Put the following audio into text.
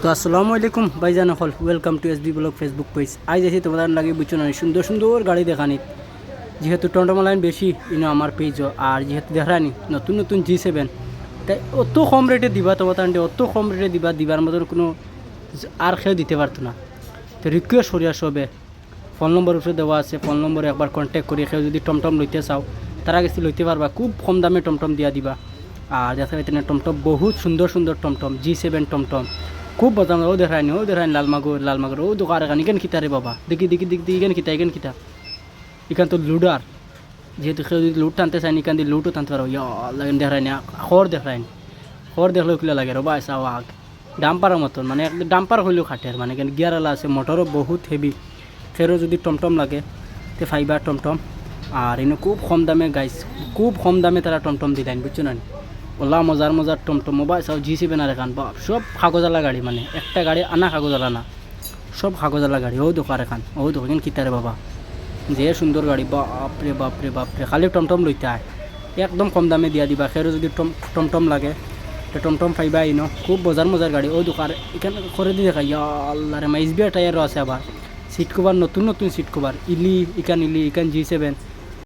তো আসসালামু আলাইকুম ভাইজান হল welcome to SB blog Facebook page আজ এসে তোমাদের লাগে বুঝছো না সুন্দর সুন্দর গাড়ি দেখানি যেহেতু টমটম লাইন বেশি ইনো আমার পেজও আর যেহেতু দেখানি নতুন নতুন G7 তাই অত কম রেটে দিবা তোমাদের অত কম রেটে দিবার মতন কোনো আর কেউ দিতে পারতো না। তো রিকোয়েস্ট করিয়া সবে ফোন নম্বর উপরে দেওয়া আছে, ফোন নম্বরে একবার কন্ট্যাক্ট করি কেউ যদি টমটম লইতে চাও তারা কাছে লইতে পারবা, খুব কম দামে টমটম দিয়া দিবা। আর দেখা যাচ্ছে টমটম বহুত সুন্দর সুন্দর টমটম G7 টমটম খুব বদাম ও দেখায়নি লালমাগুর ও দোকান এখান ইখান খিতা রে বাবা দেখি ইখান খিতা ইখান তো লুডার যেহেতু কেউ যদি লুট টানতে চায় ইখান দিয়ে লুটও টানতে পারো লাগেন দেখায়নি খড় দেখলেও কিলা লাগে রবা এসা আগ ডাম্পারের মতন মানে একদম ডাম্পার হইলেও খাটের মানে এখানে গিয়ারওয়ালা আছে, মোটরও বহুত হেভি। ফেরও যদি টমটম লাগে তো ফাইবার টমটম আর এনে খুব কম দামে গাইস, খুব কম দামে তারা টমটম দিলেন বুঝছো না। ওলা মজার টমটম মোবাইল চাও G7 আর এখান বাপ সব কাগজালা গাড়ি, মানে একটা গাড়ি আনা কাগজালা না, সব কাগজালা গাড়ি। ও দোকান এখান ও দোকান কিতারে বাবা যে সুন্দর গাড়ি বাপরে খালি টমটম লইতে হয় একদম কম দামে দিয়া দিবা। খেরও যদি টমটম লাগে তো টমটম পাইবা ইনো খুব মজার গাড়ি। ও দোকান এখানে করে দিয়ে দেখা আল্লাহ রে SBI টায়ারও আছে, আবার সিট কভার নতুন সিট কভার ইলি ইকান G7